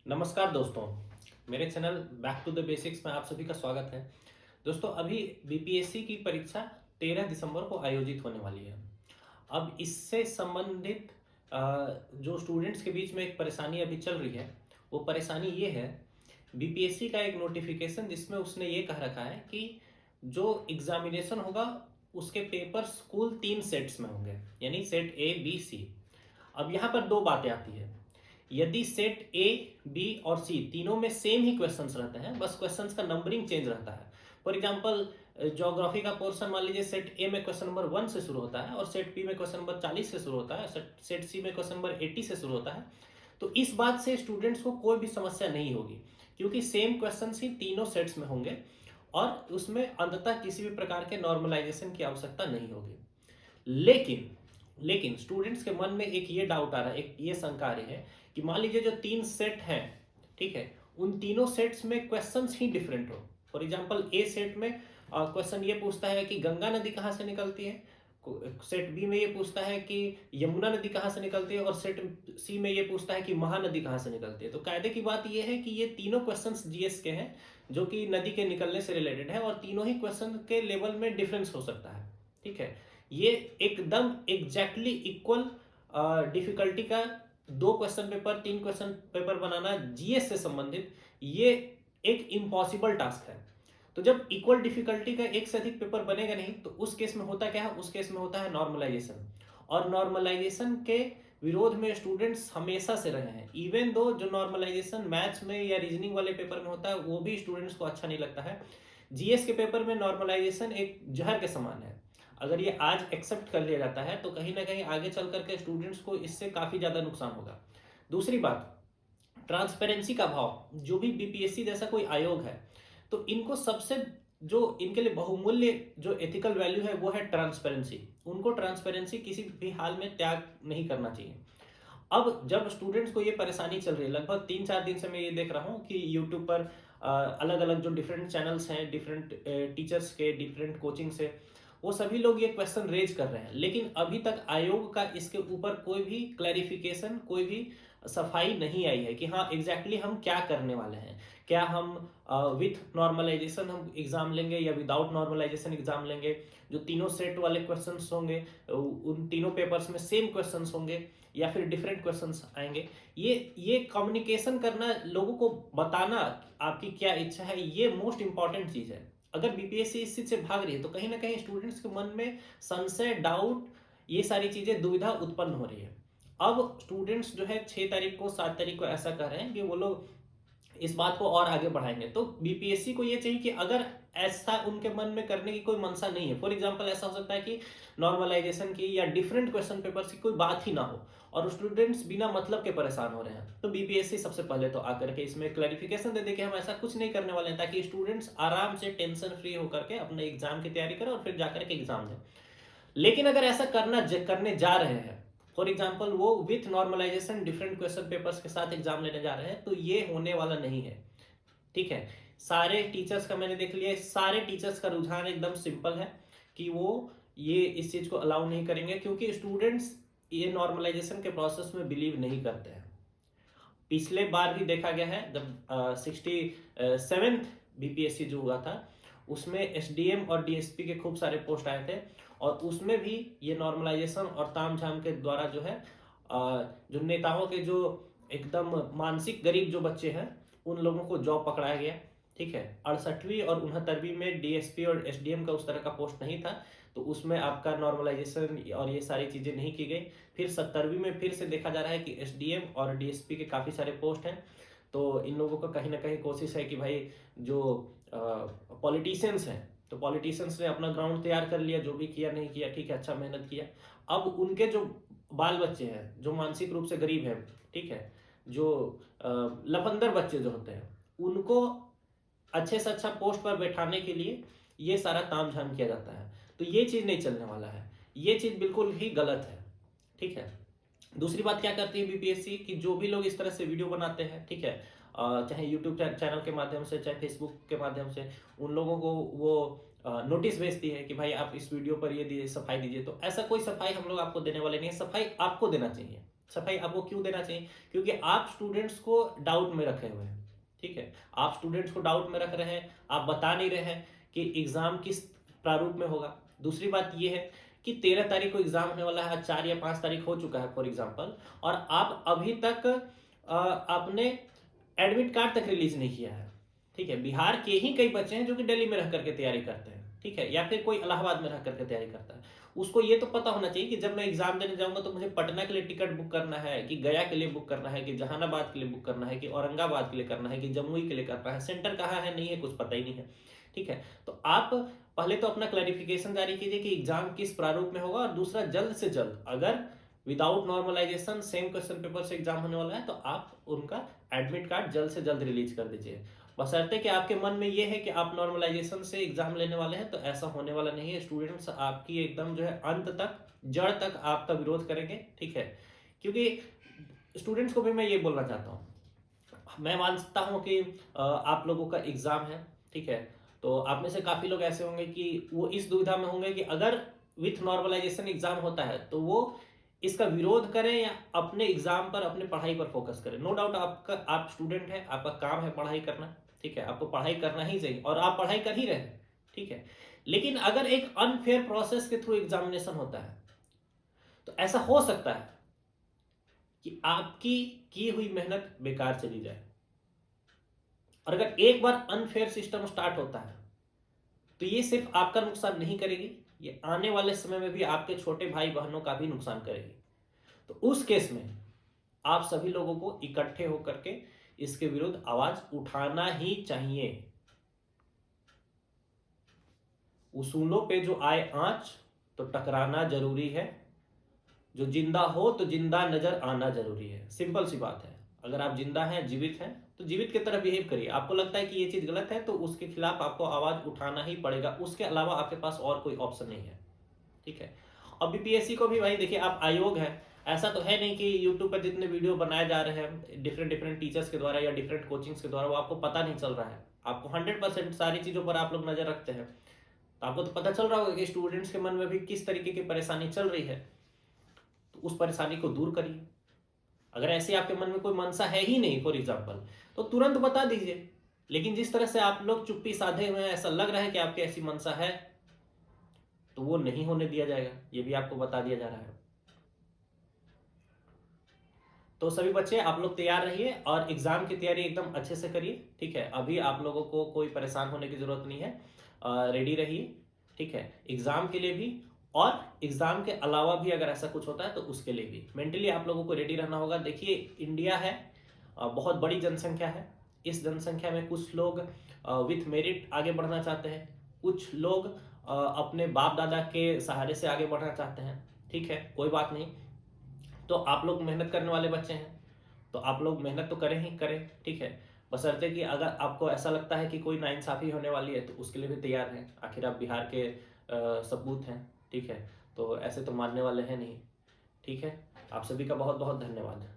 नमस्कार दोस्तों, मेरे channel back to the basics में आप सभी का स्वागत है। दोस्तों अभी बीपीएससी की परीक्षा 13 दिसंबर को आयोजित होने वाली है। अब इससे संबंधित जो स्टूडेंट्स के बीच में एक परेशानी अभी चल रही है, वो परेशानी ये है बीपीएससी का एक नोटिफिकेशन जिसमें उसने ये कह रखा है कि जो एग्जामिनेशन होगा उसके पेपर्स कुल 3 सेट्स में होंगे, यानी सेट ए, बी, सी। अब यहाँ पर 2 बातें आती है। यदि सेट ए, बी और सी तीनों में सेम ही क्वेश्चंस रहते हैं, बस क्वेश्चंस का नंबरिंग चेंज रहता है। फॉर एग्जांपल ज्योग्राफी का पोर्शन मान लीजिए सेट ए में क्वेश्चन नंबर 1 से शुरू होता है और सेट बी में क्वेश्चन नंबर 40 से शुरू होता है, सेट सी में क्वेश्चन नंबर 80 से शुरू होता है। तो इस बात से स्टूडेंट्स को कोई भी समस्या नहीं होगी, क्योंकि सेम क्वेश्चन ही तीनों सेट्स में होंगे और उसमें अंततः किसी भी प्रकार के नॉर्मलाइजेशन की आवश्यकता नहीं होगी। लेकिन लेकिन स्टूडेंट्स के मन में एक ये डाउट आ रहा है, एक ये शंका आ रही है कि मान लीजिए जो 3 सेट हैं, ठीक है, उन तीनों सेट्स में क्वेश्चंस ही डिफरेंट हो। फॉर एग्जांपल ए सेट में क्वेश्चन ये पूछता है कि गंगा नदी कहाँ से निकलती है, सेट बी में ये पूछता है कि यमुना नदी कहाँ से निकलती है और सेट सी में ये पूछता है कि महानदी कहाँ से निकलती है। तो कायदे की बात ये है कि ये तीनों क्वेश्चंस जीएस के हैं जो कि नदी के निकलने से रिलेटेड है और तीनों ही क्वेश्चन के लेवल में डिफरेंस हो सकता है। ठीक है, ये एकदम एग्जैक्टली इक्वल डिफिकल्टी का 2 क्वेश्चन पेपर 3 क्वेश्चन पेपर बनाना जीएस से संबंधित ये एक इम्पॉसिबल टास्क है। तो जब इक्वल डिफिकल्टी का एक से अधिक पेपर बनेगा नहीं तो उस केस में होता क्या है, उस केस में होता है नॉर्मलाइजेशन। और नॉर्मलाइजेशन के विरोध में स्टूडेंट्स हमेशा से रहे हैं। इवन दो जो नॉर्मलाइजेशन मैथ्स में या रीजनिंग वाले पेपर में होता है वो भी स्टूडेंट्स को अच्छा नहीं लगता है। जीएस के पेपर में नॉर्मलाइजेशन एक जहर के समान है। अगर ये आज एक्सेप्ट कर लिया जाता है तो कहीं ना कहीं आगे चल करके स्टूडेंट्स को इससे काफी ज्यादा नुकसान होगा। दूसरी बात, ट्रांसपेरेंसी का भाव। जो भी बीपीएससी जैसा कोई आयोग है तो इनको सबसे जो इनके लिए बहुमूल्य जो एथिकल वैल्यू है वो है ट्रांसपेरेंसी। उनको ट्रांसपेरेंसी किसी भी हाल में त्याग नहीं करना चाहिए। अब जब स्टूडेंट्स को ये परेशानी चल रही है, लगभग 3-4 दिन से मैं ये देख रहा हूँ कि यूट्यूब पर अलग अलग जो डिफरेंट चैनल्स हैं, डिफरेंट टीचर्स के, डिफरेंट कोचिंग से, वो सभी लोग ये क्वेश्चन रेज कर रहे हैं, लेकिन अभी तक आयोग का इसके ऊपर कोई भी क्लैरिफिकेशन, कोई भी सफाई नहीं आई है कि हाँ एग्जैक्टली हम क्या करने वाले हैं। क्या हम विथ नॉर्मलाइजेशन हम एग्जाम लेंगे या विदाउट नॉर्मलाइजेशन एग्जाम लेंगे। जो तीनों सेट वाले क्वेश्चंस होंगे उन तीनों पेपर्स में सेम क्वेश्चंस होंगे या फिर डिफरेंट क्वेश्चंस आएंगे। ये कम्युनिकेशन करना, लोगों को बताना आपकी क्या इच्छा है, ये मोस्ट इंपॉर्टेंट चीज है। अगर बीपीएससी इस चीज से भाग रही है तो कहीं ना कहीं स्टूडेंट्स के मन में संशय, डाउट, ये सारी चीजें, दुविधा उत्पन्न हो रही है। अब स्टूडेंट्स जो है 6 तारीख को, 7 तारीख को ऐसा कर रहे हैं कि वो लोग इस बात को और आगे बढ़ाएंगे। तो बीपीएससी को ये चाहिए कि अगर ऐसा उनके मन में करने की कोई मंशा नहीं है, फॉर एग्जांपल ऐसा हो सकता है कि नॉर्मलाइजेशन की या डिफरेंट क्वेश्चन पेपर्स की कोई बात ही ना हो और स्टूडेंट्स बिना मतलब के परेशान हो रहे हैं, तो बीपीएससी सबसे पहले तो आकर के इसमें क्लैरिफिकेशन दे दे कि हम ऐसा कुछ नहीं करने वाले हैं, ताकि स्टूडेंट्स आराम से टेंशन फ्री होकर के अपने एग्जाम की तैयारी करें और फिर जाकर के एग्जाम दें। लेकिन अगर ऐसा करने जा रहे हैं, फॉर एग्जाम्पल वो with normalisation different question papers के साथ एग्जाम लेने जा रहे हैं, तो ये होने वाला नहीं है। ठीक है, सारे टीचर्स का मैंने देख लिया, सारे टीचर्स का रुझान एकदम सिंपल है कि वो ये इस चीज को अलाउ नहीं करेंगे, क्योंकि स्टूडेंट्स ये नॉर्मलाइजेशन के प्रोसेस में बिलीव नहीं करते हैं। पिछले बार भी देखा गया है जब 67th बीपीएससी जो हुआ था उसमें एसडीएम और डीएसपी के खूब सारे पोस्ट आए थे और उसमें भी ये नॉर्मलाइजेशन और तामझाम के द्वारा जो है जो नेताओं के जो एकदम मानसिक गरीब जो बच्चे हैं उन लोगों को जॉब पकड़ाया गया। ठीक है, 68वीं और 69वीं में डीएसपी और एसडीएम का उस तरह का पोस्ट नहीं था, तो उसमें आपका नॉर्मलाइजेशन और ये सारी चीजें नहीं की गई। फिर 70वीं में फिर से देखा जा रहा है कि एसडीएम और डीएसपी के काफी सारे पोस्ट हैं, तो इन लोगों का कहीं ना कहीं कोशिश है कि भाई जो पॉलिटिशियंस हैं, तो पॉलिटिशियंस ने अपना ग्राउंड तैयार कर लिया, जो भी किया नहीं किया, ठीक है, अच्छा मेहनत किया। अब उनके जो बाल बच्चे हैं जो मानसिक रूप से गरीब हैं, ठीक है, जो लफंदर बच्चे जो होते हैं, उनको अच्छे से अच्छा पोस्ट पर बैठाने के लिए ये सारा तामझाम किया जाता है। तो ये चीज नहीं चलने वाला है, ये चीज बिल्कुल ही गलत है। ठीक है, दूसरी बात क्या करती है बीपीएससी कि जो भी लोग इस तरह से वीडियो बनाते हैं, ठीक है, चाहे यूट्यूब चैनल के माध्यम से, चाहे फेसबुक के माध्यम से, उन लोगों को वो नोटिस भेजती है कि भाई आप इस वीडियो पर ये दीजिए, सफाई दीजिए। तो ऐसा कोई सफाई हम लोग आपको देने वाले नहीं है, सफाई आपको देना चाहिए। सफाई आपको क्यों देना चाहिए? क्योंकि आप स्टूडेंट्स को डाउट में रखे हुए हैं, ठीक है? आप स्टूडेंट्स को डाउट में रख रहे हैं, आप बता नहीं रहे हैं कि एग्ज़ाम किस प्रारूप में होगा। दूसरी बात ये है कि 13 तारीख को एग्ज़ाम होने वाला है, आज 4 या 5 तारीख हो चुका है फॉर एग्ज़ाम्पल, और आप अभी तक आपने एडमिट कार्ड तक रिलीज़ नहीं किया है, ठीक है? बिहार के ही कई बच्चे हैं जो कि दिल्ली में रह करके तैयारी करते हैं, ठीक है? या फिर कोई इलाहाबाद में रह करके तैयारी करता है। उसको ये तो पता होना चाहिए कि जब मैं एग्ज़ाम देने जाऊँगा तो मुझे पटना के लिए टिकट बुक करना है, कि गया के लिए बुक करना है, कि जहानाबाद के लिए बुक करना है, कि औरंगाबाद के लिए करना है, कि जमुई के लिए करना है, सेंटर कहाँ है नहीं है कुछ पता ही नहीं है, ठीक है? तो आप पहले तो अपना क्लैरिफिकेशन जारी कीजिए कि एग्ज़ाम किस प्रारूप में होगा, और दूसरा जल्द से जल्द अगर without normalisation same question paper से एग्ज़ाम होने वाला है तो आप उनका एडमिट कार्ड जल्द से जल्द रिलीज़ कर दीजिए। बशर्ते कि आपके मन में ये है कि आप नॉर्मलाइजेशन से एग्जाम लेने वाले हैं, तो ऐसा होने वाला नहीं है। स्टूडेंट्स आपकी एकदम जो है अंत तक, जड़ तक आपका विरोध करेंगे, ठीक है? क्योंकि स्टूडेंट्स को भी मैं ये बोलना चाहता हूँ, मैं मानता हूँ कि आप लोगों का एग्जाम है, ठीक है? तो आप में से काफ़ी लोग ऐसे होंगे कि वो इस दुविधा में होंगे कि अगर विथ नॉर्मलाइजेशन एग्जाम होता है तो वो इसका विरोध करें या अपने एग्जाम पर, अपने पढ़ाई पर फोकस करें। नो डाउट आपका, आप स्टूडेंट है, आपका काम है पढ़ाई करना, ठीक है? आपको पढ़ाई करना ही चाहिए और आप पढ़ाई कर ही रहे हैं, ठीक है? लेकिन अगर एक अनफेयर प्रोसेस के थ्रू एग्जामिनेशन होता है तो ऐसा हो सकता है कि आपकी की हुई मेहनत बेकार चली जाए। और अगर एक बार अनफेयर सिस्टम स्टार्ट होता है तो ये सिर्फ आपका नुकसान नहीं करेगी, ये आने वाले समय में भी आपके छोटे भाई बहनों का भी नुकसान करेगी। तो उस केस में आप सभी लोगों को इकट्ठे होकर के इसके विरुद्ध आवाज उठाना ही चाहिए। उसूलों पे जो आए आंच तो टकराना जरूरी है, जो जिंदा हो तो जिंदा नजर आना जरूरी है। सिंपल सी बात है। अगर आप जिंदा हैं, जीवित हैं, तो जीवित की तरह बिहेव करिए। आपको लगता है कि ये चीज गलत है तो उसके खिलाफ आपको आवाज उठाना ही पड़ेगा, उसके अलावा आपके पास और कोई ऑप्शन नहीं है, ठीक है? और बीपीएससी को भी भाई देखिए, आप आयोग है, ऐसा तो है नहीं कि यूट्यूब पर जितने वीडियो बनाए जा रहे हैं डिफरेंट डिफरेंट टीचर्स के द्वारा या डिफरेंट कोचिंग्स के द्वारा, वो आपको पता नहीं चल रहा है। आपको 100% सारी चीज़ों पर आप लोग नज़र रखते हैं, तो आपको तो पता चल रहा होगा कि स्टूडेंट्स के मन में भी किस तरीके की परेशानी चल रही है। तो उस परेशानी को दूर करिए। अगर ऐसे आपके मन में कोई मनसा है ही नहीं फॉर एग्जाम्पल, तो तुरंत बता दीजिए। लेकिन जिस तरह से आप लोग चुप्पी साधे हुए हैं, ऐसा लग रहा है कि आपकी ऐसी मनसा है, तो वो नहीं होने दिया जाएगा, ये भी आपको बता दिया जा रहा है। तो सभी बच्चे आप लोग तैयार रहिए और एग्जाम की तैयारी एकदम अच्छे से करिए, ठीक है? अभी आप लोगों को कोई परेशान होने की जरूरत नहीं है, रेडी रहिए, ठीक है? एग्जाम के लिए भी और एग्जाम के अलावा भी अगर ऐसा कुछ होता है तो उसके लिए भी मेंटली आप लोगों को रेडी रहना होगा। देखिए, इंडिया है, बहुत बड़ी जनसंख्या है। इस जनसंख्या में कुछ लोग विथ मेरिट आगे बढ़ना चाहते हैं, कुछ लोग अपने बाप दादा के सहारे से आगे बढ़ना चाहते हैं, ठीक है? कोई बात नहीं। तो आप लोग मेहनत करने वाले बच्चे हैं, तो आप लोग मेहनत तो करें ही करें, ठीक है? बशर्ते कि अगर आपको ऐसा लगता है कि कोई नाइंसाफ़ी होने वाली है तो उसके लिए भी तैयार हैं। आखिर आप बिहार के सपूत हैं, ठीक है? तो ऐसे तो मानने वाले हैं नहीं, ठीक है? आप सभी का बहुत बहुत धन्यवाद।